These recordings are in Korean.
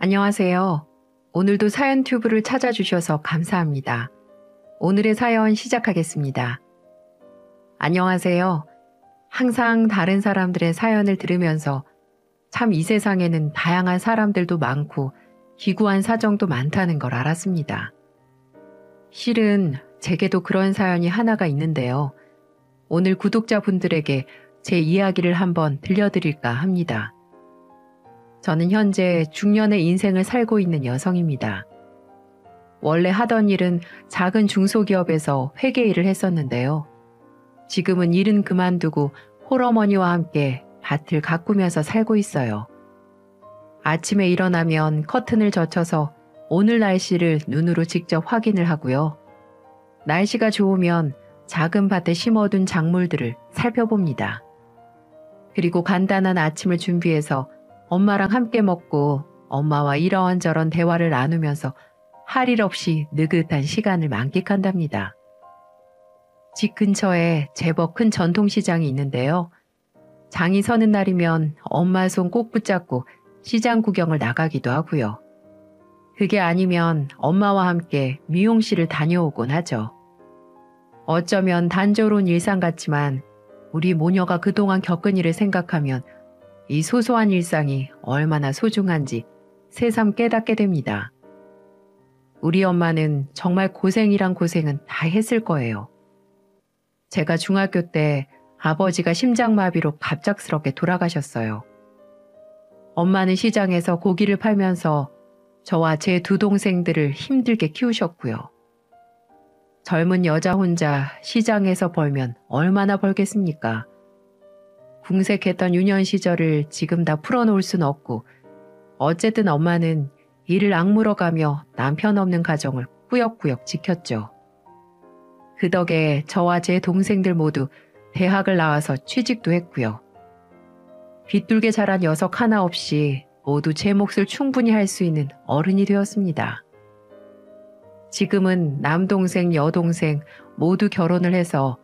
안녕하세요. 오늘도 사연 튜브를 찾아주셔서 감사합니다. 오늘의 사연 시작하겠습니다. 안녕하세요. 항상 다른 사람들의 사연을 들으면서 참 이 세상에는 다양한 사람들도 많고 기구한 사정도 많다는 걸 알았습니다. 실은 제게도 그런 사연이 하나가 있는데요. 오늘 구독자분들에게 제 이야기를 한번 들려드릴까 합니다. 저는 현재 중년의 인생을 살고 있는 여성입니다. 원래 하던 일은 작은 중소기업에서 회계 일을 했었는데요. 지금은 일은 그만두고 홀어머니와 함께 밭을 가꾸면서 살고 있어요. 아침에 일어나면 커튼을 젖혀서 오늘 날씨를 눈으로 직접 확인을 하고요. 날씨가 좋으면 작은 밭에 심어둔 작물들을 살펴봅니다. 그리고 간단한 아침을 준비해서 엄마랑 함께 먹고 엄마와 이런저런 대화를 나누면서 할 일 없이 느긋한 시간을 만끽한답니다. 집 근처에 제법 큰 전통시장이 있는데요. 장이 서는 날이면 엄마 손 꼭 붙잡고 시장 구경을 나가기도 하고요. 그게 아니면 엄마와 함께 미용실을 다녀오곤 하죠. 어쩌면 단조로운 일상 같지만 우리 모녀가 그동안 겪은 일을 생각하면 이 소소한 일상이 얼마나 소중한지 새삼 깨닫게 됩니다. 우리 엄마는 정말 고생이란 고생은 다 했을 거예요. 제가 중학교 때 아버지가 심장마비로 갑작스럽게 돌아가셨어요. 엄마는 시장에서 고기를 팔면서 저와 제 두 동생들을 힘들게 키우셨고요. 젊은 여자 혼자 시장에서 벌면 얼마나 벌겠습니까? 궁색했던 유년 시절을 지금 다 풀어놓을 순 없고 어쨌든 엄마는 이를 악물어가며 남편 없는 가정을 꾸역꾸역 지켰죠. 그 덕에 저와 제 동생들 모두 대학을 나와서 취직도 했고요. 비뚤게 자란 녀석 하나 없이 모두 제 몫을 충분히 할 수 있는 어른이 되었습니다. 지금은 남동생, 여동생 모두 결혼을 해서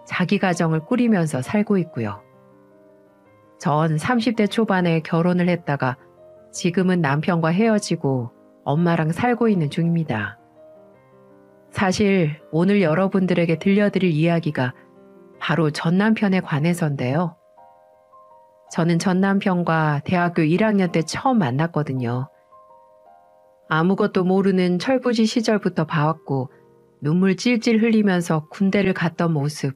자기 가정을 꾸리면서 살고 있고요. 전 30대 초반에 결혼을 했다가 지금은 남편과 헤어지고 엄마랑 살고 있는 중입니다. 사실 오늘 여러분들에게 들려드릴 이야기가 바로 전 남편에 관해서인데요. 저는 전 남편과 대학교 1학년 때 처음 만났거든요. 아무것도 모르는 철부지 시절부터 봐왔고 눈물 찔찔 흘리면서 군대를 갔던 모습,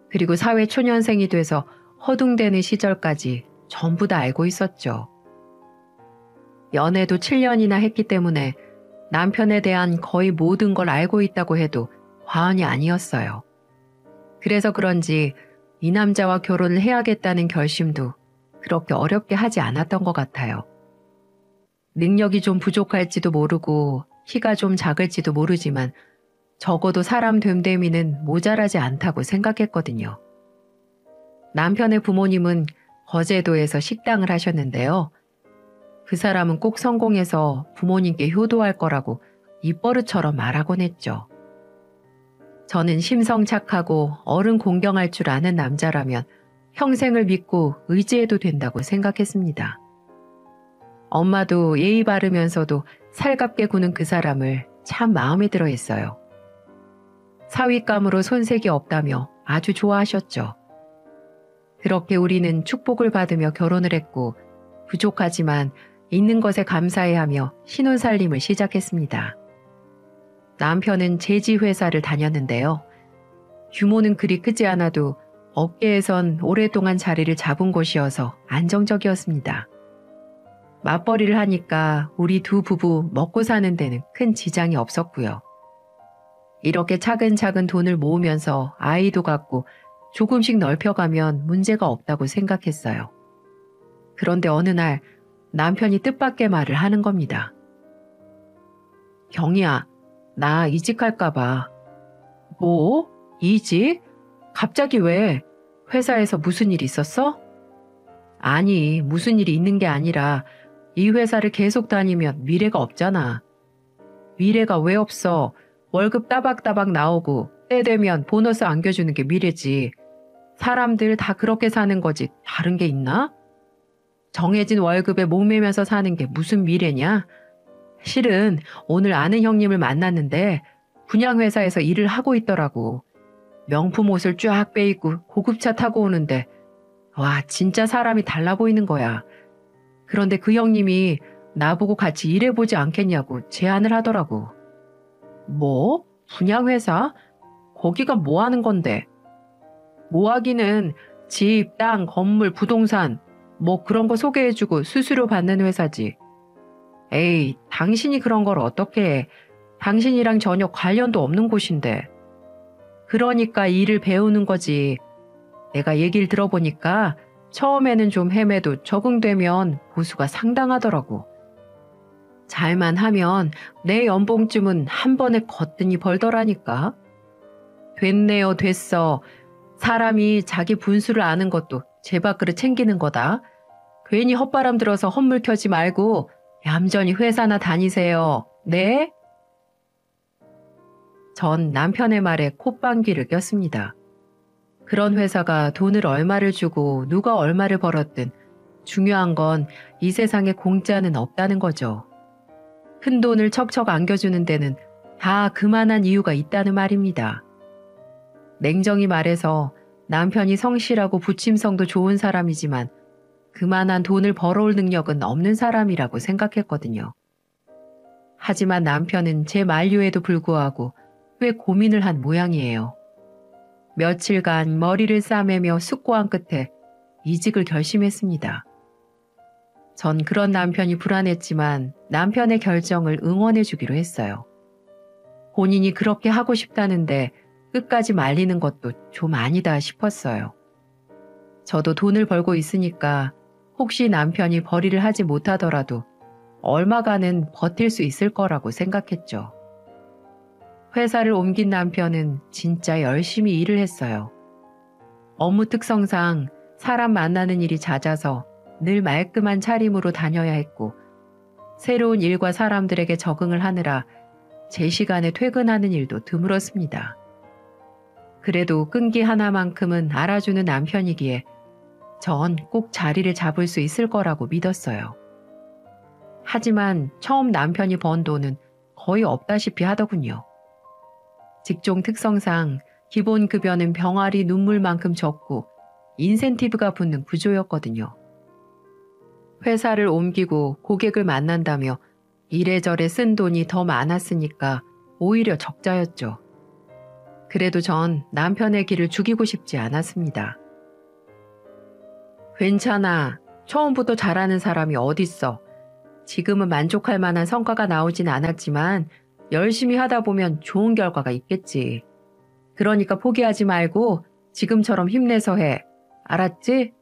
그리고 사회초년생이 돼서 허둥대는 시절까지 전부 다 알고 있었죠. 연애도 7년이나 했기 때문에 남편에 대한 거의 모든 걸 알고 있다고 해도 과언이 아니었어요. 그래서 그런지 이 남자와 결혼을 해야겠다는 결심도 그렇게 어렵게 하지 않았던 것 같아요. 능력이 좀 부족할지도 모르고 키가 좀 작을지도 모르지만 적어도 사람 됨됨이는 모자라지 않다고 생각했거든요. 남편의 부모님은 거제도에서 식당을 하셨는데요. 그 사람은 꼭 성공해서 부모님께 효도할 거라고 입버릇처럼 말하곤 했죠. 저는 심성 착하고 어른 공경할 줄 아는 남자라면 평생을 믿고 의지해도 된다고 생각했습니다. 엄마도 예의 바르면서도 살갑게 구는 그 사람을 참 마음에 들어 했어요. 사윗감으로 손색이 없다며 아주 좋아하셨죠. 그렇게 우리는 축복을 받으며 결혼을 했고 부족하지만 있는 것에 감사해하며 신혼살림을 시작했습니다. 남편은 제지회사를 다녔는데요. 규모는 그리 크지 않아도 업계에선 오랫동안 자리를 잡은 곳이어서 안정적이었습니다. 맞벌이를 하니까 우리 두 부부 먹고 사는 데는 큰 지장이 없었고요. 이렇게 차근차근 돈을 모으면서 아이도 갖고 조금씩 넓혀가면 문제가 없다고 생각했어요. 그런데 어느 날 남편이 뜻밖의 말을 하는 겁니다. 경희야, 나 이직할까 봐. 뭐? 이직? 갑자기 왜? 회사에서 무슨 일 있었어? 아니, 무슨 일이 있는 게 아니라 이 회사를 계속 다니면 미래가 없잖아. 미래가 왜 없어? 월급 따박따박 나오고 때 되면 보너스 안겨주는 게 미래지. 사람들 다 그렇게 사는 거지 다른 게 있나? 정해진 월급에 목매면서 사는 게 무슨 미래냐? 실은 오늘 아는 형님을 만났는데 분양회사에서 일을 하고 있더라고. 명품 옷을 쫙 빼입고 고급차 타고 오는데 와, 진짜 사람이 달라 보이는 거야. 그런데 그 형님이 나보고 같이 일해보지 않겠냐고 제안을 하더라고. 뭐? 분양회사? 거기가 뭐 하는 건데? 뭐 하기는 집, 땅, 건물, 부동산 뭐 그런 거 소개해주고 수수료 받는 회사지. 에이, 당신이 그런 걸 어떻게 해. 당신이랑 전혀 관련도 없는 곳인데. 그러니까 일을 배우는 거지. 내가 얘기를 들어보니까 처음에는 좀 헤매도 적응되면 보수가 상당하더라고. 잘만 하면 내 연봉쯤은 한 번에 거뜬히 벌더라니까. 됐네요, 됐어. 사람이 자기 분수를 아는 것도 제 밥그릇 챙기는 거다. 괜히 헛바람 들어서 헛물 켜지 말고 얌전히 회사나 다니세요. 네? 전 남편의 말에 콧방귀를 꼈습니다. 그런 회사가 돈을 얼마를 주고 누가 얼마를 벌었든 중요한 건 이 세상에 공짜는 없다는 거죠. 큰 돈을 척척 안겨주는 데는 다 그만한 이유가 있다는 말입니다. 냉정히 말해서 남편이 성실하고 부침성도 좋은 사람이지만 그만한 돈을 벌어올 능력은 없는 사람이라고 생각했거든요. 하지만 남편은 제 만류에도 불구하고 꽤 고민을 한 모양이에요. 며칠간 머리를 싸매며 숙고한 끝에 이직을 결심했습니다. 전 그런 남편이 불안했지만 남편의 결정을 응원해 주기로 했어요. 본인이 그렇게 하고 싶다는데 끝까지 말리는 것도 좀 아니다 싶었어요. 저도 돈을 벌고 있으니까 혹시 남편이 벌이를 하지 못하더라도 얼마간은 버틸 수 있을 거라고 생각했죠. 회사를 옮긴 남편은 진짜 열심히 일을 했어요. 업무 특성상 사람 만나는 일이 잦아서 늘 말끔한 차림으로 다녀야 했고 새로운 일과 사람들에게 적응을 하느라 제 시간에 퇴근하는 일도 드물었습니다. 그래도 끈기 하나만큼은 알아주는 남편이기에 전 꼭 자리를 잡을 수 있을 거라고 믿었어요. 하지만 처음 남편이 번 돈은 거의 없다시피 하더군요. 직종 특성상 기본 급여는 병아리 눈물만큼 적고 인센티브가 붙는 구조였거든요. 회사를 옮기고 고객을 만난다며 이래저래 쓴 돈이 더 많았으니까 오히려 적자였죠. 그래도 전 남편의 길을 죽이고 싶지 않았습니다. 괜찮아. 처음부터 잘하는 사람이 어딨어. 지금은 만족할 만한 성과가 나오진 않았지만 열심히 하다 보면 좋은 결과가 있겠지. 그러니까 포기하지 말고 지금처럼 힘내서 해. 알았지?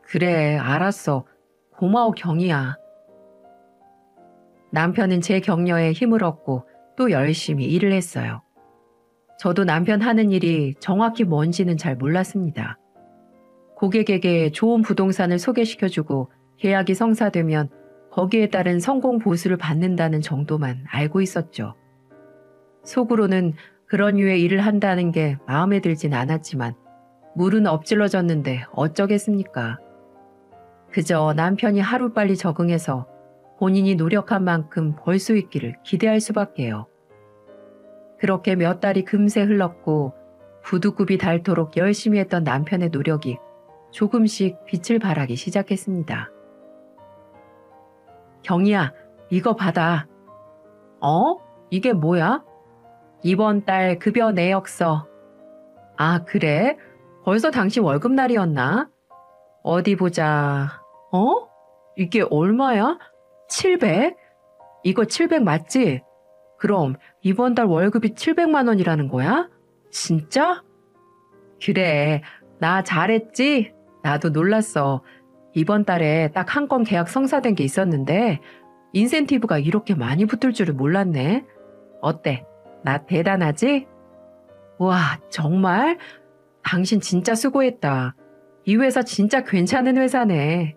그래, 알았어. 고마워, 경이야. 남편은 제 격려에 힘을 얻고 또 열심히 일을 했어요. 저도 남편 하는 일이 정확히 뭔지는 잘 몰랐습니다. 고객에게 좋은 부동산을 소개시켜주고 계약이 성사되면 거기에 따른 성공 보수를 받는다는 정도만 알고 있었죠. 속으로는 그런 류의 일을 한다는 게 마음에 들진 않았지만 물은 엎질러졌는데 어쩌겠습니까? 그저 남편이 하루빨리 적응해서 본인이 노력한 만큼 벌 수 있기를 기대할 수밖에요. 그렇게 몇 달이 금세 흘렀고 부두급이 닳도록 열심히 했던 남편의 노력이 조금씩 빛을 발하기 시작했습니다. 경이야, 이거 받아. 어? 이게 뭐야? 이번 달 급여 내역서. 아, 그래? 벌써 당신 월급날이었나? 어디 보자. 어? 이게 얼마야? 700? 이거 700 맞지? 그럼 이번 달 월급이 700만 원이라는 거야? 진짜? 그래, 나 잘했지? 나도 놀랐어. 이번 달에 딱 한 건 계약 성사된 게 있었는데 인센티브가 이렇게 많이 붙을 줄을 몰랐네. 어때? 나 대단하지? 와, 정말? 당신 진짜 수고했다. 이 회사 진짜 괜찮은 회사네.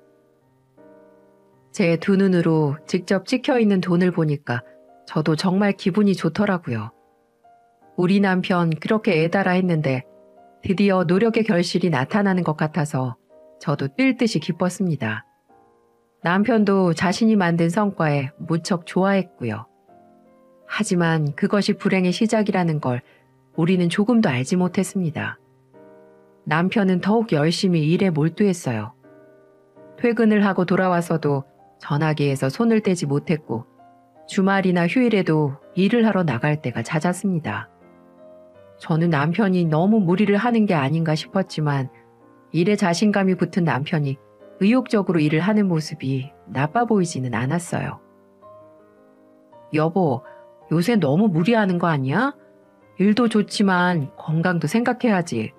제 두 눈으로 직접 찍혀있는 돈을 보니까 저도 정말 기분이 좋더라고요. 우리 남편 그렇게 애달아 했는데 드디어 노력의 결실이 나타나는 것 같아서 저도 뛸 듯이 기뻤습니다. 남편도 자신이 만든 성과에 무척 좋아했고요. 하지만 그것이 불행의 시작이라는 걸 우리는 조금도 알지 못했습니다. 남편은 더욱 열심히 일에 몰두했어요. 퇴근을 하고 돌아와서도 전화기에서 손을 떼지 못했고 주말이나 휴일에도 일을 하러 나갈 때가 잦았습니다. 저는 남편이 너무 무리를 하는 게 아닌가 싶었지만 일에 자신감이 붙은 남편이 의욕적으로 일을 하는 모습이 나빠 보이지는 않았어요. 여보, 요새 너무 무리하는 거 아니야? 일도 좋지만 건강도 생각해야지.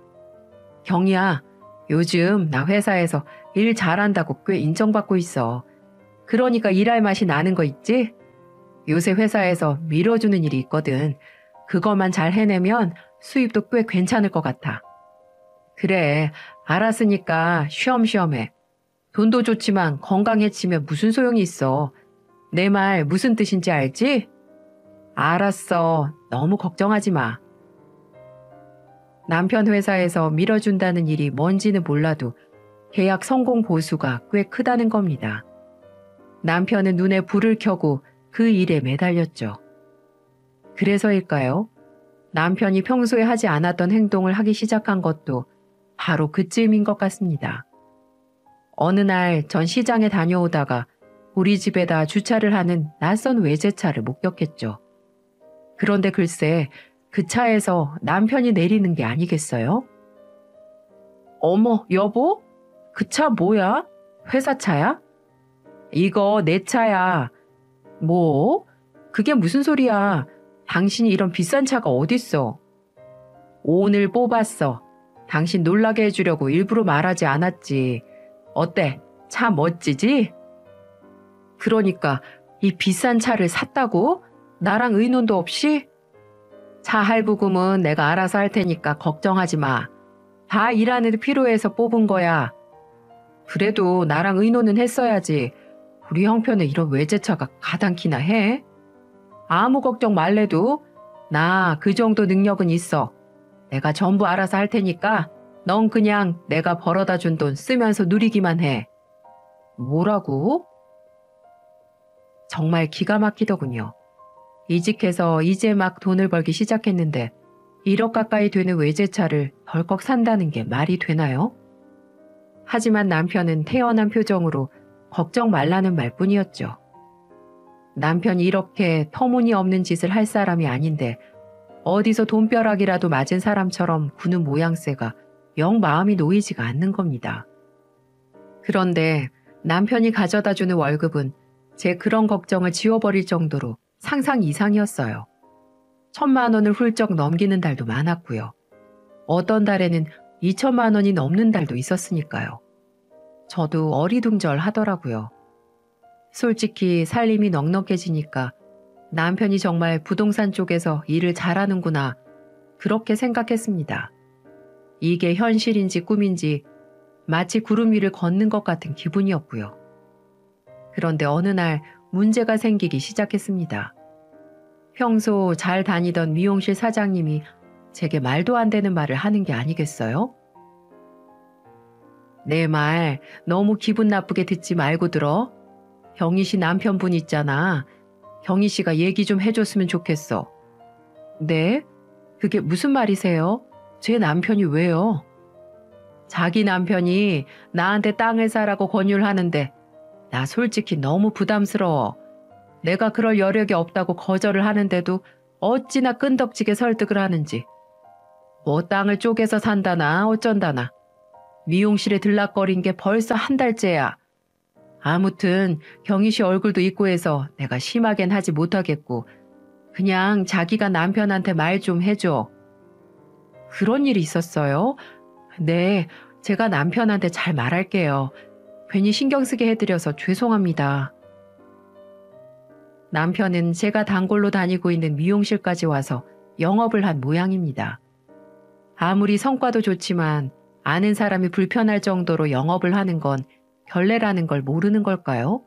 경희야, 요즘 나 회사에서 일 잘한다고 꽤 인정받고 있어. 그러니까 일할 맛이 나는 거 있지? 요새 회사에서 밀어주는 일이 있거든. 그것만 잘 해내면 수입도 꽤 괜찮을 것 같아. 그래, 알았으니까 쉬엄쉬엄 해. 돈도 좋지만 건강해지면 무슨 소용이 있어. 내 말 무슨 뜻인지 알지? 알았어. 너무 걱정하지 마. 남편 회사에서 밀어준다는 일이 뭔지는 몰라도 계약 성공 보수가 꽤 크다는 겁니다. 남편은 눈에 불을 켜고 그 일에 매달렸죠. 그래서일까요? 남편이 평소에 하지 않았던 행동을 하기 시작한 것도 바로 그쯤인 것 같습니다. 어느 날 전 시장에 다녀오다가 우리 집에다 주차를 하는 낯선 외제차를 목격했죠. 그런데 글쎄 그 차에서 남편이 내리는 게 아니겠어요? 어머, 여보? 그 차 뭐야? 회사 차야? 이거 내 차야. 뭐? 그게 무슨 소리야? 당신이 이런 비싼 차가 어딨어? 오늘 뽑았어. 당신 놀라게 해주려고 일부러 말하지 않았지. 어때? 차 멋지지? 그러니까 이 비싼 차를 샀다고? 나랑 의논도 없이? 차 할부금은 내가 알아서 할 테니까 걱정하지 마. 다 일하는 데 필요해서 뽑은 거야. 그래도 나랑 의논은 했어야지. 우리 형편에 이런 외제차가 가당키나 해? 아무 걱정 말래도 나 그 정도 능력은 있어. 내가 전부 알아서 할 테니까 넌 그냥 내가 벌어다 준 돈 쓰면서 누리기만 해. 뭐라고? 정말 기가 막히더군요. 이직해서 이제 막 돈을 벌기 시작했는데 1억 가까이 되는 외제차를 덜컥 산다는 게 말이 되나요? 하지만 남편은 태연한 표정으로 걱정 말라는 말뿐이었죠. 남편이 이렇게 터무니없는 짓을 할 사람이 아닌데 어디서 돈벼락이라도 맞은 사람처럼 구는 모양새가 영 마음이 놓이지가 않는 겁니다. 그런데 남편이 가져다주는 월급은 제 그런 걱정을 지워버릴 정도로 상상 이상이었어요. 1,000만 원을 훌쩍 넘기는 달도 많았고요. 어떤 달에는 2천만 원이 넘는 달도 있었으니까요. 저도 어리둥절하더라고요. 솔직히 살림이 넉넉해지니까 남편이 정말 부동산 쪽에서 일을 잘하는구나 그렇게 생각했습니다. 이게 현실인지 꿈인지 마치 구름 위를 걷는 것 같은 기분이었고요. 그런데 어느 날 문제가 생기기 시작했습니다. 평소 잘 다니던 미용실 사장님이 제게 말도 안 되는 말을 하는 게 아니겠어요? 내 말 너무 기분 나쁘게 듣지 말고 들어. 경희 씨 남편분 있잖아. 경희 씨가 얘기 좀 해줬으면 좋겠어. 네? 그게 무슨 말이세요? 제 남편이 왜요? 자기 남편이 나한테 땅을 사라고 권유를 하는데 나 솔직히 너무 부담스러워. 내가 그럴 여력이 없다고 거절을 하는데도 어찌나 끈덕지게 설득을 하는지. 뭐 땅을 쪼개서 산다나 어쩐다나. 미용실에 들락거린 게 벌써 한 달째야. 아무튼 경희 씨 얼굴도 있고 해서 내가 심하겐 하지 못하겠고 그냥 자기가 남편한테 말 좀 해줘. 그런 일이 있었어요? 네, 제가 남편한테 잘 말할게요. 괜히 신경 쓰게 해드려서 죄송합니다. 남편은 제가 단골로 다니고 있는 미용실까지 와서 영업을 한 모양입니다. 아무리 성과도 좋지만 아는 사람이 불편할 정도로 영업을 하는 건 결례라는 걸 모르는 걸까요?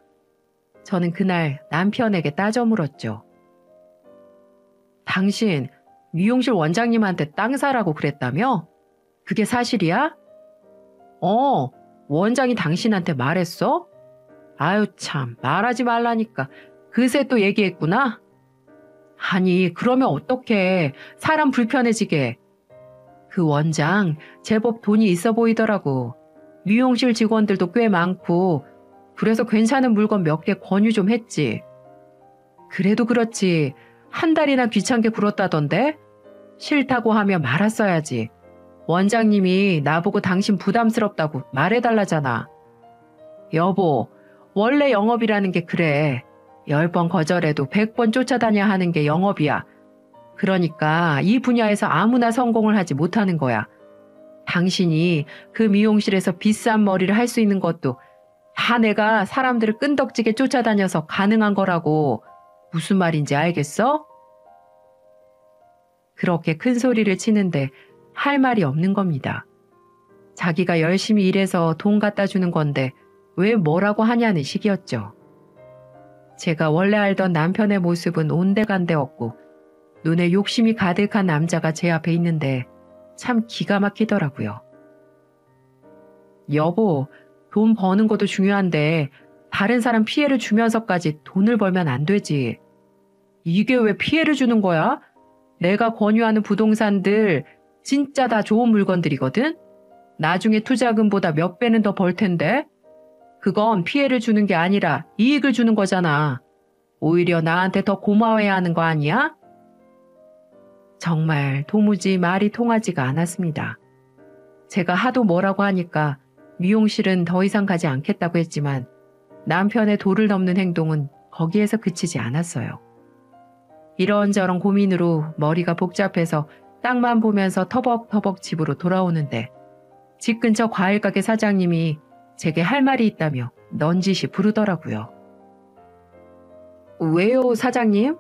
저는 그날 남편에게 따져 물었죠. 당신 미용실 원장님한테 땅 사라고 그랬다며? 그게 사실이야? 원장이 당신한테 말했어? 아유 참 말하지 말라니까. 그새 또 얘기했구나? 아니 그러면 어떡해. 사람 불편해지게. 그 원장 제법 돈이 있어 보이더라고. 미용실 직원들도 꽤 많고 그래서 괜찮은 물건 몇 개 권유 좀 했지. 그래도 그렇지. 한 달이나 귀찮게 굴었다던데? 싫다고 하면 말았어야지. 원장님이 나보고 당신 부담스럽다고 말해달라잖아. 여보, 원래 영업이라는 게 그래. 10번 거절해도 100번 쫓아다녀야 하는 게 영업이야. 그러니까 이 분야에서 아무나 성공을 하지 못하는 거야. 당신이 그 미용실에서 비싼 머리를 할 수 있는 것도 다 내가 사람들을 끈덕지게 쫓아다녀서 가능한 거라고. 무슨 말인지 알겠어? 그렇게 큰 소리를 치는데 할 말이 없는 겁니다. 자기가 열심히 일해서 돈 갖다 주는 건데 왜 뭐라고 하냐는 식이었죠. 제가 원래 알던 남편의 모습은 온데간데 없고 눈에 욕심이 가득한 남자가 제 앞에 있는데 참 기가 막히더라고요. 여보, 돈 버는 것도 중요한데 다른 사람 피해를 주면서까지 돈을 벌면 안 되지. 이게 왜 피해를 주는 거야? 내가 권유하는 부동산들 진짜 다 좋은 물건들이거든? 나중에 투자금보다 몇 배는 더 벌 텐데? 그건 피해를 주는 게 아니라 이익을 주는 거잖아. 오히려 나한테 더 고마워해야 하는 거 아니야? 정말 도무지 말이 통하지가 않았습니다. 제가 하도 뭐라고 하니까 미용실은 더 이상 가지 않겠다고 했지만 남편의 도를 넘는 행동은 거기에서 그치지 않았어요. 이런저런 고민으로 머리가 복잡해서 땅만 보면서 터벅터벅 집으로 돌아오는데 집 근처 과일가게 사장님이 제게 할 말이 있다며 넌지시 부르더라고요. 왜요, 사장님?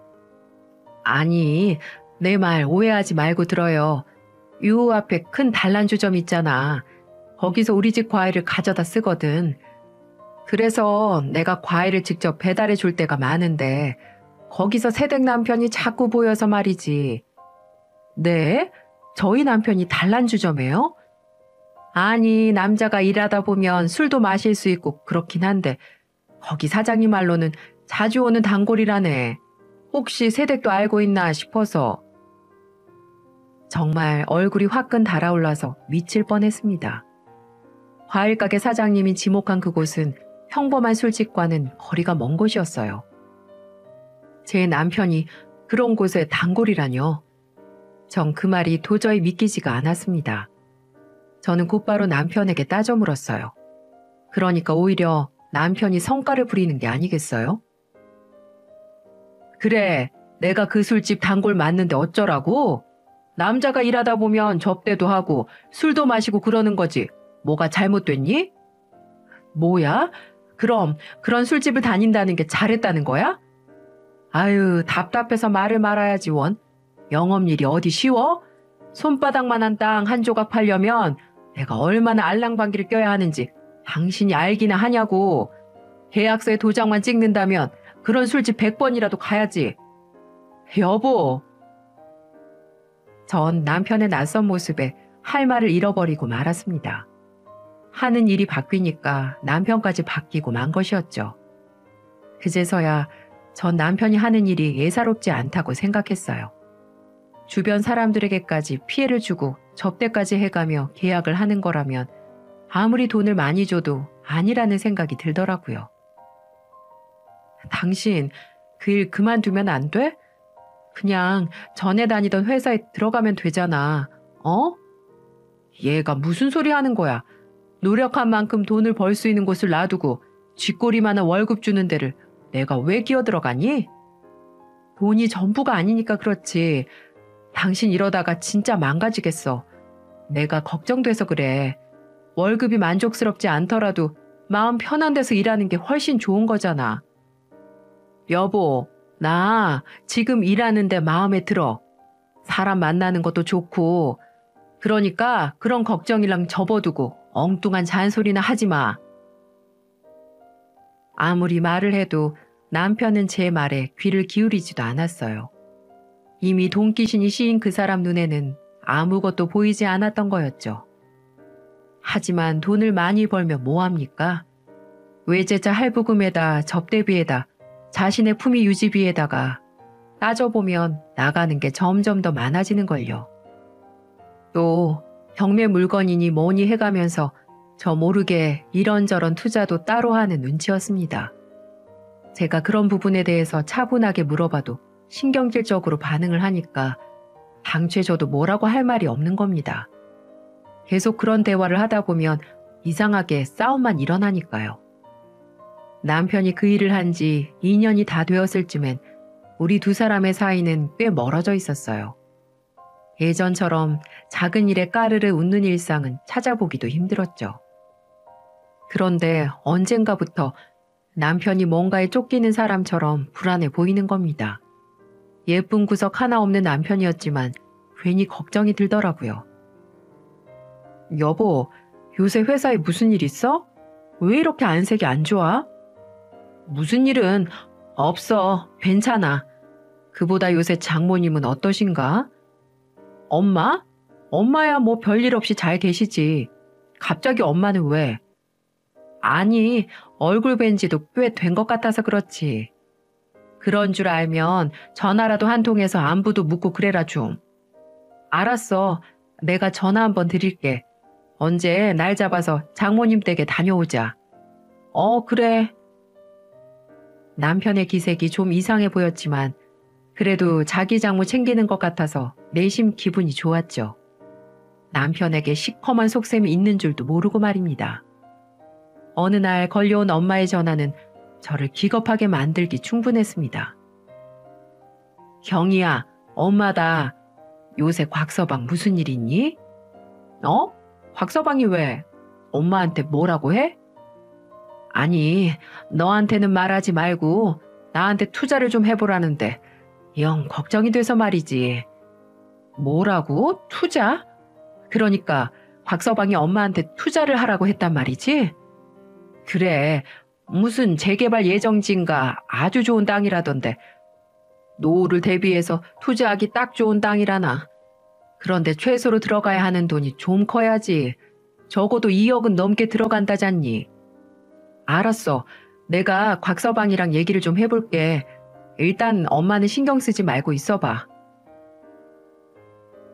아니, 내 말 오해하지 말고 들어요. 요 앞에 큰 단란주점 있잖아. 거기서 우리 집 과일을 가져다 쓰거든. 그래서 내가 과일을 직접 배달해 줄 때가 많은데 거기서 새댁 남편이 자꾸 보여서 말이지. 네? 저희 남편이 단란주점이에요? 아니, 남자가 일하다 보면 술도 마실 수 있고 그렇긴 한데 거기 사장님 말로는 자주 오는 단골이라네. 혹시 새댁도 알고 있나 싶어서. 정말 얼굴이 화끈 달아올라서 미칠 뻔했습니다. 과일가게 사장님이 지목한 그곳은 평범한 술집과는 거리가 먼 곳이었어요. 제 남편이 그런 곳에 단골이라뇨. 전 그 말이 도저히 믿기지가 않았습니다. 저는 곧바로 남편에게 따져 물었어요. 그러니까 오히려 남편이 성과를 부리는 게 아니겠어요? 그래, 내가 그 술집 단골 맞는데 어쩌라고? 남자가 일하다 보면 접대도 하고 술도 마시고 그러는 거지. 뭐가 잘못됐니? 뭐야? 그럼 그런 술집을 다닌다는 게 잘했다는 거야? 아유, 답답해서 말을 말아야지 원. 영업일이 어디 쉬워? 손바닥만한 땅 한 조각 팔려면 내가 얼마나 알랑방귀를 껴야 하는지 당신이 알기나 하냐고. 계약서에 도장만 찍는다면 그런 술집 100번이라도 가야지. 여보. 전 남편의 낯선 모습에 할 말을 잃어버리고 말았습니다. 하는 일이 바뀌니까 남편까지 바뀌고 만 것이었죠. 그제서야 전 남편이 하는 일이 예사롭지 않다고 생각했어요. 주변 사람들에게까지 피해를 주고 접대까지 해가며 계약을 하는 거라면 아무리 돈을 많이 줘도 아니라는 생각이 들더라고요. 당신 그 일 그만두면 안 돼? 그냥 전에 다니던 회사에 들어가면 되잖아. 어? 얘가 무슨 소리 하는 거야. 노력한 만큼 돈을 벌 수 있는 곳을 놔두고 쥐꼬리만한 월급 주는 데를 내가 왜 기어들어가니? 돈이 전부가 아니니까 그렇지. 당신 이러다가 진짜 망가지겠어. 내가 걱정돼서 그래. 월급이 만족스럽지 않더라도 마음 편한 데서 일하는 게 훨씬 좋은 거잖아. 여보, 나 지금 일하는데 마음에 들어. 사람 만나는 것도 좋고. 그러니까 그런 걱정이랑 접어두고 엉뚱한 잔소리나 하지 마. 아무리 말을 해도 남편은 제 말에 귀를 기울이지도 않았어요. 이미 돈귀신이 씌인 그 사람 눈에는 아무것도 보이지 않았던 거였죠. 하지만 돈을 많이 벌면 뭐합니까? 외제차 할부금에다 접대비에다 자신의 품위 유지비에다가 따져보면 나가는 게 점점 더 많아지는걸요. 또 경매 물건이니 뭐니 해가면서 저 모르게 이런저런 투자도 따로 하는 눈치였습니다. 제가 그런 부분에 대해서 차분하게 물어봐도 신경질적으로 반응을 하니까 당최 저도 뭐라고 할 말이 없는 겁니다. 계속 그런 대화를 하다 보면 이상하게 싸움만 일어나니까요. 남편이 그 일을 한 지 2년이 다 되었을 쯤엔 우리 두 사람의 사이는 꽤 멀어져 있었어요. 예전처럼 작은 일에 까르르 웃는 일상은 찾아보기도 힘들었죠. 그런데 언젠가부터 남편이 뭔가에 쫓기는 사람처럼 불안해 보이는 겁니다. 예쁜 구석 하나 없는 남편이었지만 괜히 걱정이 들더라고요. 여보, 요새 회사에 무슨 일 있어? 왜 이렇게 안색이 안 좋아? 무슨 일은 없어. 괜찮아. 그보다 요새 장모님은 어떠신가? 엄마? 엄마야 뭐 별일 없이 잘 계시지. 갑자기 엄마는 왜? 아니, 얼굴 뵌 지도 꽤 된 것 같아서 그렇지. 그런 줄 알면 전화라도 한 통해서 안부도 묻고 그래라 좀. 알았어. 내가 전화 한번 드릴게. 언제 날 잡아서 장모님 댁에 다녀오자. 그래. 남편의 기색이 좀 이상해 보였지만 그래도 자기 장모 챙기는 것 같아서 내심 기분이 좋았죠. 남편에게 시커먼 속셈이 있는 줄도 모르고 말입니다. 어느 날 걸려온 엄마의 전화는 저를 기겁하게 만들기 충분했습니다. 경희야, 엄마다. 요새 곽서방 무슨 일 있니? 곽서방이 왜? 엄마한테 뭐라고 해? 아니, 너한테는 말하지 말고 나한테 투자를 좀 해보라는데 영 걱정이 돼서 말이지. 뭐라고? 투자? 그러니까 곽서방이 엄마한테 투자를 하라고 했단 말이지? 그래, 무슨 재개발 예정지인가 아주 좋은 땅이라던데 노후를 대비해서 투자하기 딱 좋은 땅이라나. 그런데 최소로 들어가야 하는 돈이 좀 커야지. 적어도 2억은 넘게 들어간다잖니. 알았어. 내가 곽서방이랑 얘기를 좀 해볼게. 일단 엄마는 신경 쓰지 말고 있어봐.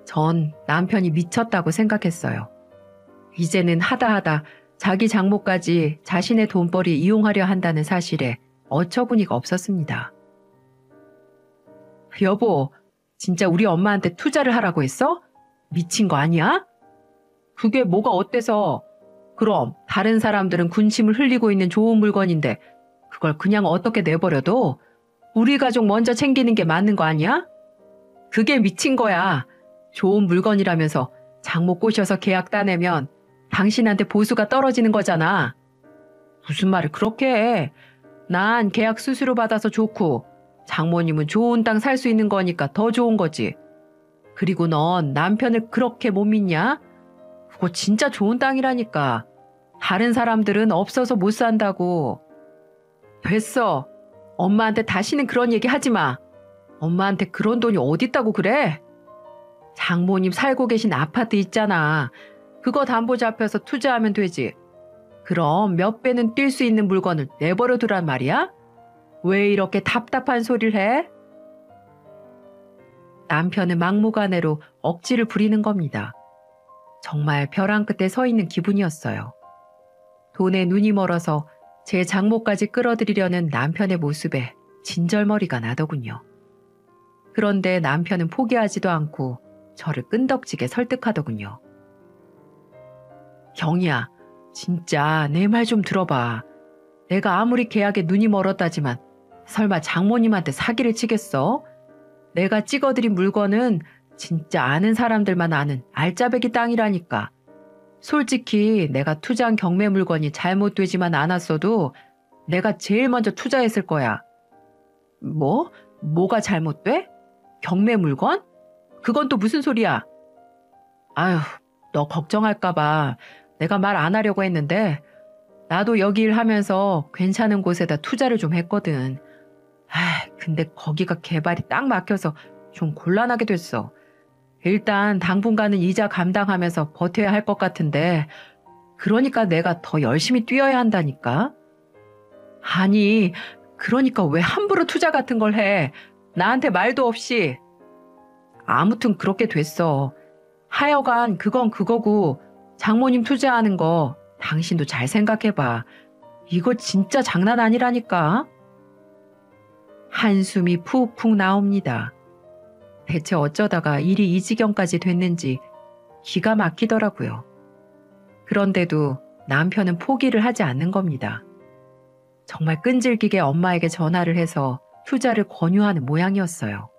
전 남편이 미쳤다고 생각했어요. 이제는 하다 자기 장모까지 자신의 돈벌이 이용하려 한다는 사실에 어처구니가 없었습니다. 여보, 진짜 우리 엄마한테 투자를 하라고 했어? 미친 거 아니야? 그게 뭐가 어때서? 그럼 다른 사람들은 군침을 흘리고 있는 좋은 물건인데 그걸 그냥 어떻게 내버려둬? 우리 가족 먼저 챙기는 게 맞는 거 아니야? 그게 미친 거야. 좋은 물건이라면서 장모 꼬셔서 계약 따내면 당신한테 보수가 떨어지는 거잖아. 무슨 말을 그렇게 해. 난 계약 수수료 받아서 좋고 장모님은 좋은 땅 살 수 있는 거니까 더 좋은 거지. 그리고 넌 남편을 그렇게 못 믿냐? 그거 진짜 좋은 땅이라니까. 다른 사람들은 없어서 못 산다고. 됐어. 엄마한테 다시는 그런 얘기 하지 마. 엄마한테 그런 돈이 어딨다고 그래? 장모님 살고 계신 아파트 있잖아. 그거 담보 잡혀서 투자하면 되지. 그럼 몇 배는 뛸 수 있는 물건을 내버려 두란 말이야? 왜 이렇게 답답한 소리를 해? 남편은 막무가내로 억지를 부리는 겁니다. 정말 벼랑 끝에 서 있는 기분이었어요. 돈에 눈이 멀어서 제 장모까지 끌어들이려는 남편의 모습에 진절머리가 나더군요. 그런데 남편은 포기하지도 않고 저를 끈덕지게 설득하더군요. 경희야, 진짜 내 말 좀 들어봐. 내가 아무리 계약에 눈이 멀었다지만 설마 장모님한테 사기를 치겠어? 내가 찍어드린 물건은 진짜 아는 사람들만 아는 알짜배기 땅이라니까. 솔직히 내가 투자한 경매 물건이 잘못되지만 않았어도 내가 제일 먼저 투자했을 거야. 뭐? 뭐가 잘못돼? 경매 물건? 그건 또 무슨 소리야? 아휴, 너 걱정할까봐 내가 말 안 하려고 했는데 나도 여기 일하면서 괜찮은 곳에다 투자를 좀 했거든. 근데 거기가 개발이 딱 막혀서 좀 곤란하게 됐어. 일단 당분간은 이자 감당하면서 버텨야 할 것 같은데 그러니까 내가 더 열심히 뛰어야 한다니까. 아니, 그러니까 왜 함부로 투자 같은 걸 해? 나한테 말도 없이. 아무튼 그렇게 됐어. 하여간 그건 그거고 장모님 투자하는 거 당신도 잘 생각해봐. 이거 진짜 장난 아니라니까. 한숨이 푹푹 나옵니다. 대체 어쩌다가 일이 이 지경까지 됐는지 기가 막히더라고요. 그런데도 남편은 포기를 하지 않는 겁니다. 정말 끈질기게 엄마에게 전화를 해서 투자를 권유하는 모양이었어요.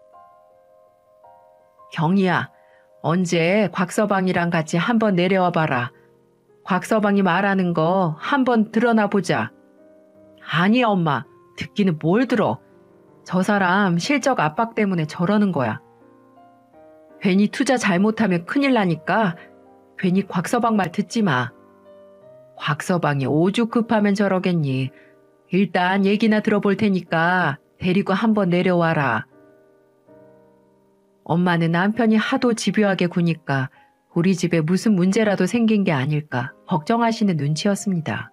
경희야, 언제 곽서방이랑 같이 한번 내려와 봐라. 곽서방이 말하는 거 한번 드러나 보자. 아니 엄마, 듣기는 뭘 들어. 저 사람 실적 압박 때문에 저러는 거야. 괜히 투자 잘못하면 큰일 나니까 괜히 곽서방 말 듣지 마. 곽서방이 오죽 급하면 저러겠니. 일단 얘기나 들어볼 테니까 데리고 한번 내려와라. 엄마는 남편이 하도 집요하게 구니까 우리 집에 무슨 문제라도 생긴 게 아닐까 걱정하시는 눈치였습니다.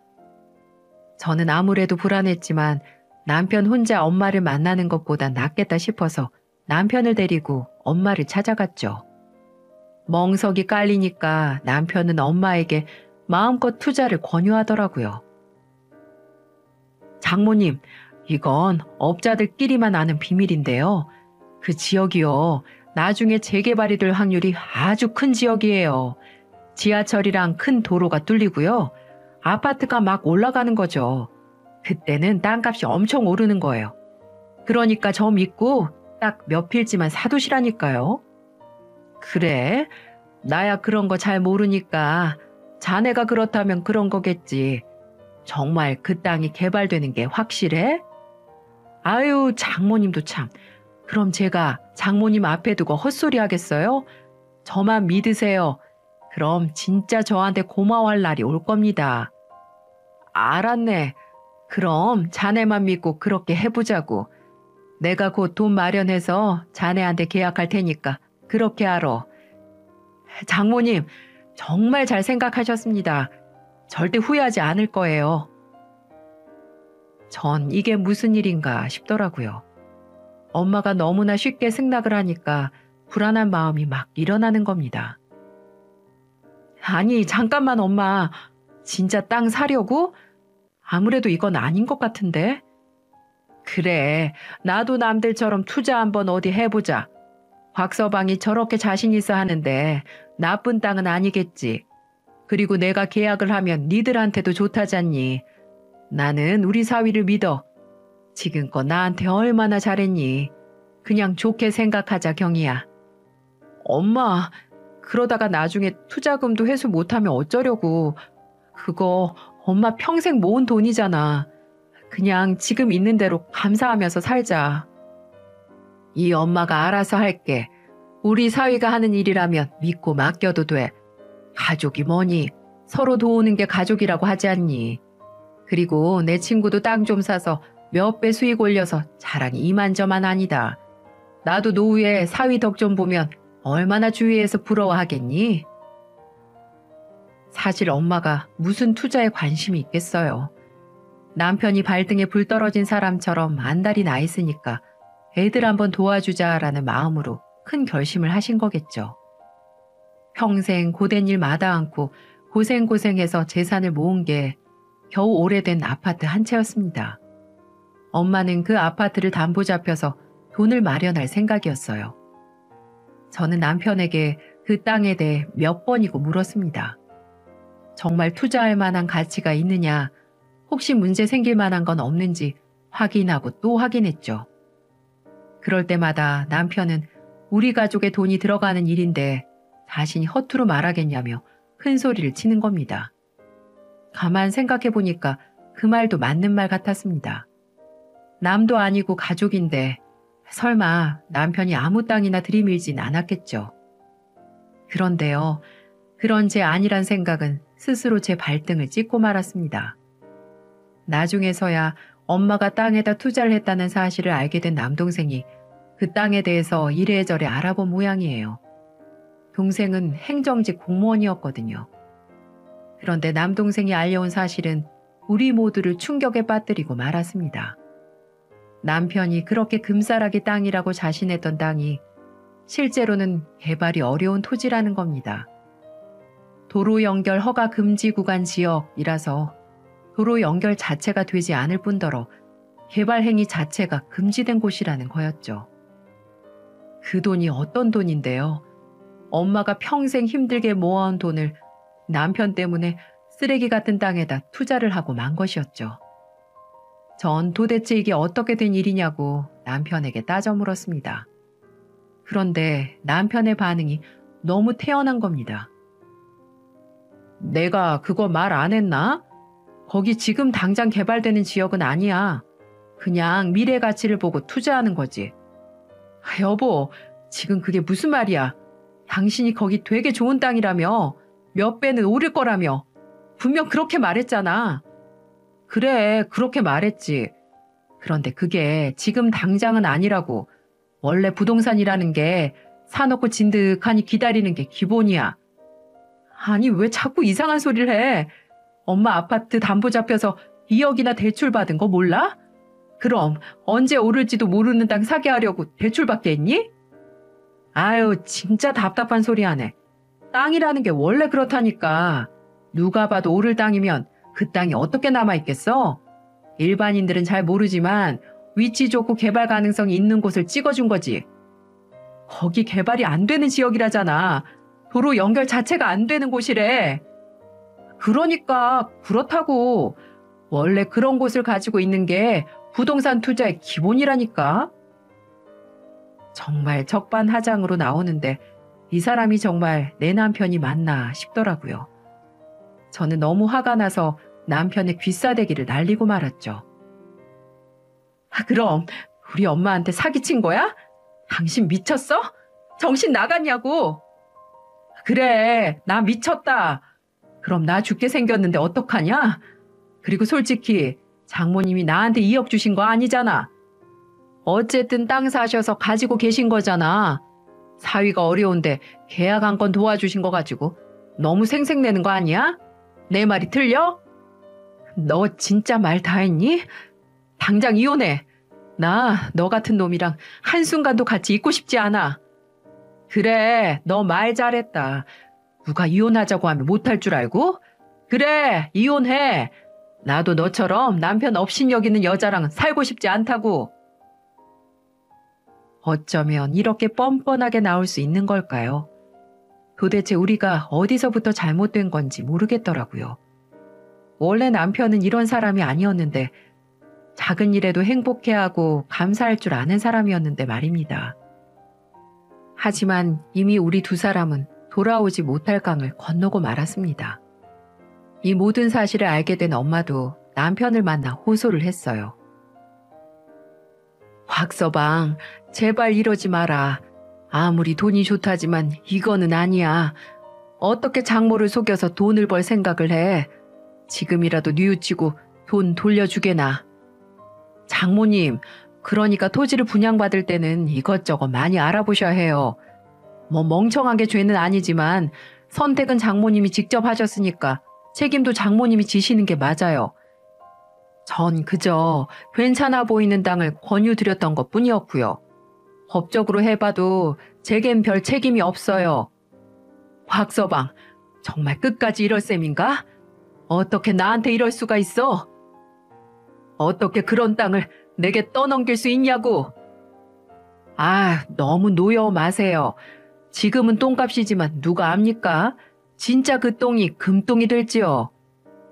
저는 아무래도 불안했지만 남편 혼자 엄마를 만나는 것보다 낫겠다 싶어서 남편을 데리고 엄마를 찾아갔죠. 멍석이 깔리니까 남편은 엄마에게 마음껏 투자를 권유하더라고요. 장모님, 이건 업자들끼리만 아는 비밀인데요. 그 지역이요. 나중에 재개발이 될 확률이 아주 큰 지역이에요. 지하철이랑 큰 도로가 뚫리고요. 아파트가 막 올라가는 거죠. 그때는 땅값이 엄청 오르는 거예요. 그러니까 저 믿고 딱 몇 필지만 사두시라니까요. 그래? 나야 그런 거 잘 모르니까 자네가 그렇다면 그런 거겠지. 정말 그 땅이 개발되는 게 확실해? 아유, 장모님도 참. 그럼 제가 장모님 앞에 두고 헛소리 하겠어요? 저만 믿으세요. 그럼 진짜 저한테 고마워할 날이 올 겁니다. 알았네. 그럼 자네만 믿고 그렇게 해보자고. 내가 곧 돈 마련해서 자네한테 계약할 테니까 그렇게 하러. 장모님, 정말 잘 생각하셨습니다. 절대 후회하지 않을 거예요. 전 이게 무슨 일인가 싶더라고요. 엄마가 너무나 쉽게 승낙을 하니까 불안한 마음이 막 일어나는 겁니다. 아니, 잠깐만 엄마. 진짜 땅 사려고? 아무래도 이건 아닌 것 같은데. 그래, 나도 남들처럼 투자 한번 어디 해보자. 곽서방이 저렇게 자신 있어 하는데 나쁜 땅은 아니겠지. 그리고 내가 계약을 하면 니들한테도 좋다잖니. 나는 우리 사위를 믿어. 지금껏 나한테 얼마나 잘했니. 그냥 좋게 생각하자, 경희야. 엄마, 그러다가 나중에 투자금도 회수 못하면 어쩌려고. 그거 엄마 평생 모은 돈이잖아. 그냥 지금 있는 대로 감사하면서 살자. 이 엄마가 알아서 할게. 우리 사위가 하는 일이라면 믿고 맡겨도 돼. 가족이 뭐니? 서로 도우는 게 가족이라고 하지 않니? 그리고 내 친구도 땅 좀 사서 몇 배 수익 올려서 자랑이 이만저만 아니다. 나도 노후에 사위 덕 좀 보면 얼마나 주위에서 부러워하겠니? 사실 엄마가 무슨 투자에 관심이 있겠어요. 남편이 발등에 불 떨어진 사람처럼 안달이 나 있으니까 애들 한번 도와주자라는 마음으로 큰 결심을 하신 거겠죠. 평생 고된 일 마다 않고 고생고생해서 재산을 모은 게 겨우 오래된 아파트 한 채였습니다. 엄마는 그 아파트를 담보 잡혀서 돈을 마련할 생각이었어요. 저는 남편에게 그 땅에 대해 몇 번이고 물었습니다. 정말 투자할 만한 가치가 있느냐, 혹시 문제 생길 만한 건 없는지 확인하고 또 확인했죠. 그럴 때마다 남편은 우리 가족의 돈이 들어가는 일인데 자신이 허투루 말하겠냐며 큰 소리를 치는 겁니다. 가만 생각해 보니까 그 말도 맞는 말 같았습니다. 남도 아니고 가족인데 설마 남편이 아무 땅이나 들이밀진 않았겠죠. 그런데요, 그런 제 아니란 생각은 스스로 제 발등을 찍고 말았습니다. 나중에서야 엄마가 땅에다 투자를 했다는 사실을 알게 된 남동생이 그 땅에 대해서 이래저래 알아본 모양이에요. 동생은 행정직 공무원이었거든요. 그런데 남동생이 알려온 사실은 우리 모두를 충격에 빠뜨리고 말았습니다. 남편이 그렇게 금싸라기 땅이라고 자신했던 땅이 실제로는 개발이 어려운 토지라는 겁니다. 도로 연결 허가 금지 구간 지역이라서 도로 연결 자체가 되지 않을 뿐더러 개발 행위 자체가 금지된 곳이라는 거였죠. 그 돈이 어떤 돈인데요. 엄마가 평생 힘들게 모아온 돈을 남편 때문에 쓰레기 같은 땅에다 투자를 하고 만 것이었죠. 전 도대체 이게 어떻게 된 일이냐고 남편에게 따져 물었습니다. 그런데 남편의 반응이 너무 태연한 겁니다. 내가 그거 말 안 했나? 거기 지금 당장 개발되는 지역은 아니야. 그냥 미래 가치를 보고 투자하는 거지. 여보, 지금 그게 무슨 말이야? 당신이 거기 되게 좋은 땅이라며. 몇 배는 오를 거라며. 분명 그렇게 말했잖아. 그래, 그렇게 말했지. 그런데 그게 지금 당장은 아니라고. 원래 부동산이라는 게 사놓고 진득하니 기다리는 게 기본이야. 아니, 왜 자꾸 이상한 소리를 해? 엄마 아파트 담보 잡혀서 2억이나 대출받은 거 몰라? 그럼 언제 오를지도 모르는 땅 사게 하려고 대출받겠니? 아유, 진짜 답답한 소리 하네. 땅이라는 게 원래 그렇다니까. 누가 봐도 오를 땅이면 그 땅이 어떻게 남아있겠어? 일반인들은 잘 모르지만 위치 좋고 개발 가능성이 있는 곳을 찍어준 거지. 거기 개발이 안 되는 지역이라잖아. 도로 연결 자체가 안 되는 곳이래. 그러니까 그렇다고. 원래 그런 곳을 가지고 있는 게 부동산 투자의 기본이라니까. 정말 적반하장으로 나오는데 이 사람이 정말 내 남편이 맞나 싶더라고요. 저는 너무 화가 나서 남편의 귀싸대기를 날리고 말았죠. 그럼 우리 엄마한테 사기친 거야? 당신 미쳤어? 정신 나갔냐고? 그래, 나 미쳤다. 그럼 나 죽게 생겼는데 어떡하냐? 그리고 솔직히 장모님이 나한테 2억 주신 거 아니잖아. 어쨌든 땅 사셔서 가지고 계신 거잖아. 사위가 어려운데 계약 한 건 도와주신 거 가지고 너무 생색내는 거 아니야? 내 말이 틀려? 너 진짜 말 다 했니? 당장 이혼해. 나 너 같은 놈이랑 한순간도 같이 있고 싶지 않아. 그래, 너 말 잘했다. 누가 이혼하자고 하면 못할 줄 알고? 그래, 이혼해. 나도 너처럼 남편 업신여기는 여자랑 살고 싶지 않다고. 어쩌면 이렇게 뻔뻔하게 나올 수 있는 걸까요? 도대체 우리가 어디서부터 잘못된 건지 모르겠더라고요. 원래 남편은 이런 사람이 아니었는데 작은 일에도 행복해하고 감사할 줄 아는 사람이었는데 말입니다. 하지만 이미 우리 두 사람은 돌아오지 못할 강을 건너고 말았습니다. 이 모든 사실을 알게 된 엄마도 남편을 만나 호소를 했어요. 곽서방, 제발 이러지 마라. 아무리 돈이 좋다지만 이거는 아니야. 어떻게 장모를 속여서 돈을 벌 생각을 해. 지금이라도 뉘우치고 돈 돌려주게나. 장모님, 그러니까 토지를 분양받을 때는 이것저것 많이 알아보셔야 해요. 뭐 멍청하게 죄는 아니지만 선택은 장모님이 직접 하셨으니까 책임도 장모님이 지시는 게 맞아요. 전 그저 괜찮아 보이는 땅을 권유드렸던 것뿐이었고요. 법적으로 해봐도 제겐 별 책임이 없어요. 곽서방, 정말 끝까지 이럴 셈인가? 어떻게 나한테 이럴 수가 있어? 어떻게 그런 땅을 내게 떠넘길 수 있냐고. 아, 너무 노여워 마세요. 지금은 똥값이지만 누가 압니까? 진짜 그 똥이 금똥이 될지요.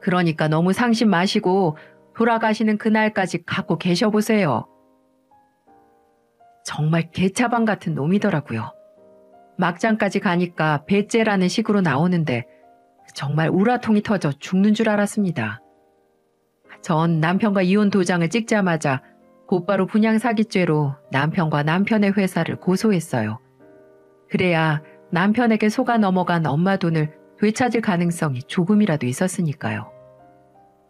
그러니까 너무 상심 마시고 돌아가시는 그날까지 갖고 계셔보세요. 정말 개차방 같은 놈이더라고요. 막장까지 가니까 배째라는 식으로 나오는데 정말 우라통이 터져 죽는 줄 알았습니다. 전 남편과 이혼 도장을 찍자마자 곧바로 분양사기죄로 남편과 남편의 회사를 고소했어요. 그래야 남편에게 속아 넘어간 엄마 돈을 되찾을 가능성이 조금이라도 있었으니까요.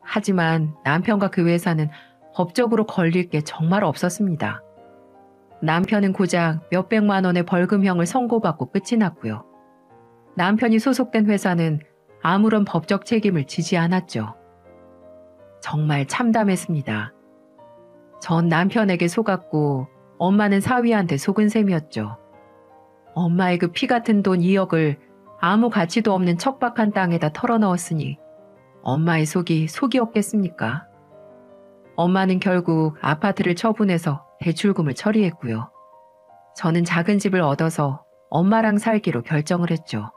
하지만 남편과 그 회사는 법적으로 걸릴 게 정말 없었습니다. 남편은 고작 몇백만 원의 벌금형을 선고받고 끝이 났고요. 남편이 소속된 회사는 아무런 법적 책임을 지지 않았죠. 정말 참담했습니다. 전 남편에게 속았고 엄마는 사위한테 속은 셈이었죠. 엄마의 그 피 같은 돈 2억을 아무 가치도 없는 척박한 땅에다 털어넣었으니 엄마의 속이 속이었겠습니까? 엄마는 결국 아파트를 처분해서 대출금을 처리했고요. 저는 작은 집을 얻어서 엄마랑 살기로 결정을 했죠.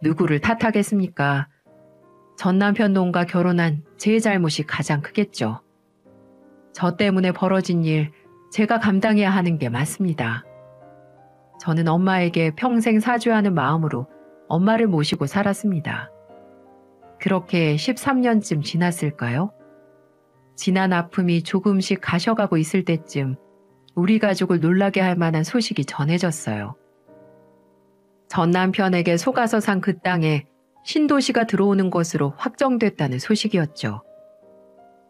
누구를 탓하겠습니까? 전 남편 놈과 결혼한 제 잘못이 가장 크겠죠. 저 때문에 벌어진 일 제가 감당해야 하는 게 맞습니다. 저는 엄마에게 평생 사죄하는 마음으로 엄마를 모시고 살았습니다. 그렇게 13년쯤 지났을까요? 지난 아픔이 조금씩 가셔가고 있을 때쯤 우리 가족을 놀라게 할 만한 소식이 전해졌어요. 전 남편에게 속아서 산 그 땅에 신도시가 들어오는 것으로 확정됐다는 소식이었죠.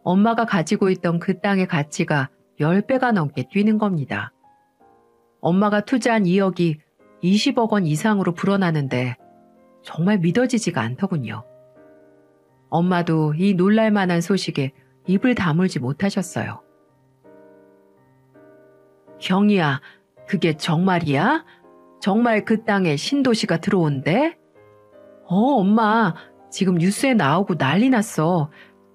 엄마가 가지고 있던 그 땅의 가치가 10배가 넘게 뛰는 겁니다. 엄마가 투자한 2억이 20억 원 이상으로 불어나는데 정말 믿어지지가 않더군요. 엄마도 이 놀랄만한 소식에 입을 다물지 못하셨어요. 경이야, 그게 정말이야? 정말 그 땅에 신도시가 들어온대? 엄마, 지금 뉴스에 나오고 난리 났어.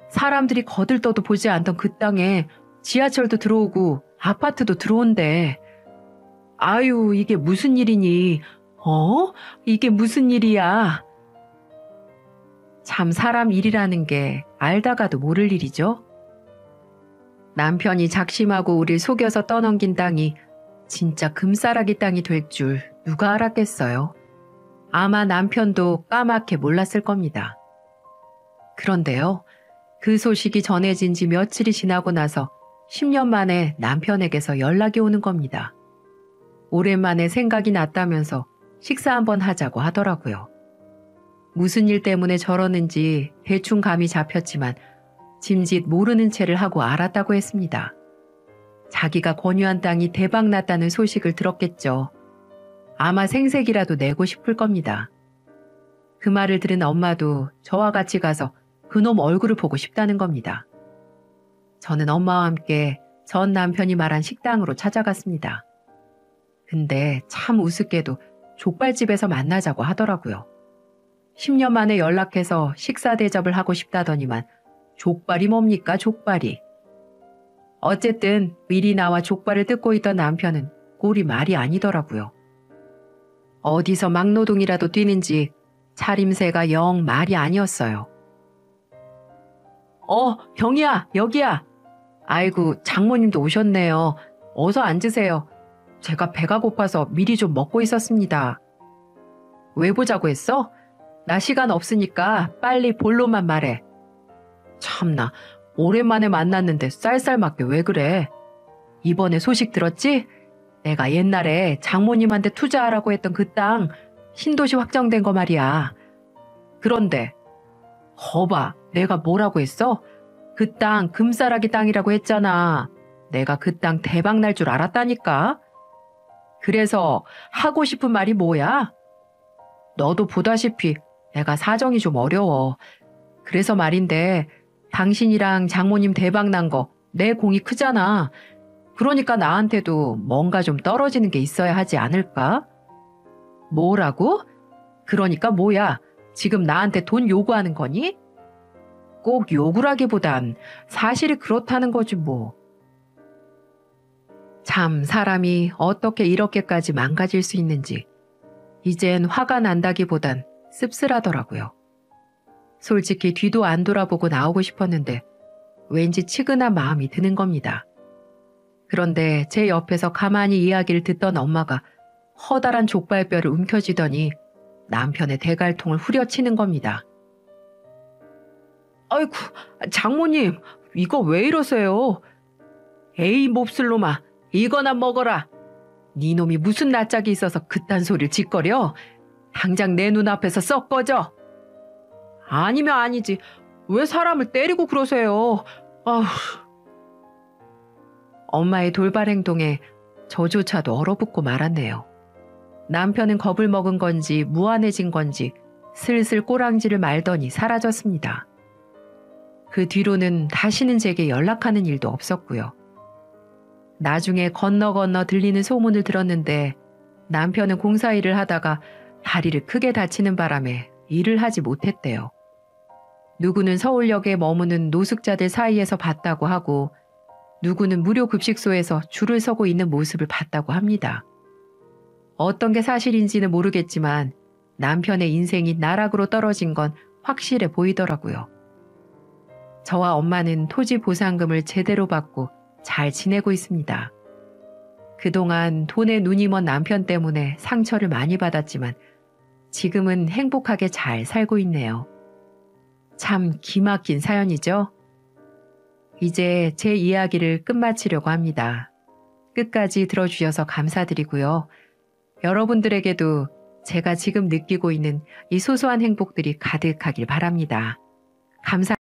사람들이 거들떠도 보지 않던 그 땅에 지하철도 들어오고 아파트도 들어온대. 아유, 이게 무슨 일이니? 이게 무슨 일이야? 참 사람 일이라는 게 알다가도 모를 일이죠. 남편이 작심하고 우릴 속여서 떠넘긴 땅이 진짜 금싸라기 땅이 될 줄 누가 알았겠어요. 아마 남편도 까맣게 몰랐을 겁니다. 그런데요, 그 소식이 전해진 지 며칠이 지나고 나서 10년 만에 남편에게서 연락이 오는 겁니다. 오랜만에 생각이 났다면서 식사 한번 하자고 하더라고요. 무슨 일 때문에 저러는지 대충 감이 잡혔지만 짐짓 모르는 채를 하고 알았다고 했습니다. 자기가 권유한 땅이 대박났다는 소식을 들었겠죠. 아마 생색이라도 내고 싶을 겁니다. 그 말을 들은 엄마도 저와 같이 가서 그놈 얼굴을 보고 싶다는 겁니다. 저는 엄마와 함께 전 남편이 말한 식당으로 찾아갔습니다. 근데 참 우습게도 족발집에서 만나자고 하더라고요. 10년 만에 연락해서 식사 대접을 하고 싶다더니만 족발이 뭡니까, 족발이. 어쨌든 미리 나와 족발을 뜯고 있던 남편은 꼴이 말이 아니더라고요. 어디서 막노동이라도 뛰는지 차림새가 영 말이 아니었어요. 경이야, 여기야. 아이고, 장모님도 오셨네요. 어서 앉으세요. 제가 배가 고파서 미리 좀 먹고 있었습니다. 왜 보자고 했어? 나 시간 없으니까 빨리 본론만 말해. 참나, 오랜만에 만났는데 쌀쌀맞게 왜 그래? 이번에 소식 들었지? 내가 옛날에 장모님한테 투자하라고 했던 그 땅 신도시 확정된 거 말이야. 그런데 거봐, 내가 뭐라고 했어? 그 땅 금싸라기 땅이라고 했잖아. 내가 그 땅 대박 날 줄 알았다니까. 그래서 하고 싶은 말이 뭐야? 너도 보다시피 내가 사정이 좀 어려워. 그래서 말인데 당신이랑 장모님 대박 난 거 내 공이 크잖아. 그러니까 나한테도 뭔가 좀 떨어지는 게 있어야 하지 않을까? 뭐라고? 그러니까 뭐야? 지금 나한테 돈 요구하는 거니? 꼭 요구라기보단 사실이 그렇다는 거지 뭐. 참 사람이 어떻게 이렇게까지 망가질 수 있는지 이젠 화가 난다기보단 씁쓸하더라고요. 솔직히 뒤도 안 돌아보고 나오고 싶었는데 왠지 치근한 마음이 드는 겁니다. 그런데 제 옆에서 가만히 이야기를 듣던 엄마가 커다란 족발뼈를 움켜쥐더니 남편의 대갈통을 후려치는 겁니다. 아이고, 장모님, 이거 왜 이러세요? 에이, 몹쓸 놈아, 이거나 먹어라. 네 놈이 무슨 낯짝이 있어서 그딴 소리를 짓거려? 당장 내 눈앞에서 썩 꺼져. 아니면 아니지, 왜 사람을 때리고 그러세요? 아휴. 엄마의 돌발 행동에 저조차도 얼어붙고 말았네요. 남편은 겁을 먹은 건지 무안해진 건지 슬슬 꼬랑지를 말더니 사라졌습니다. 그 뒤로는 다시는 제게 연락하는 일도 없었고요. 나중에 건너 들리는 소문을 들었는데 남편은 공사일을 하다가 다리를 크게 다치는 바람에 일을 하지 못했대요. 누구는 서울역에 머무는 노숙자들 사이에서 봤다고 하고 누구는 무료 급식소에서 줄을 서고 있는 모습을 봤다고 합니다. 어떤 게 사실인지는 모르겠지만 남편의 인생이 나락으로 떨어진 건 확실해 보이더라고요. 저와 엄마는 토지 보상금을 제대로 받고 잘 지내고 있습니다. 그동안 돈에 눈이 먼 남편 때문에 상처를 많이 받았지만 지금은 행복하게 잘 살고 있네요. 참 기막힌 사연이죠? 이제 제 이야기를 끝마치려고 합니다. 끝까지 들어주셔서 감사드리고요. 여러분들에게도 제가 지금 느끼고 있는 이 소소한 행복들이 가득하길 바랍니다. 감사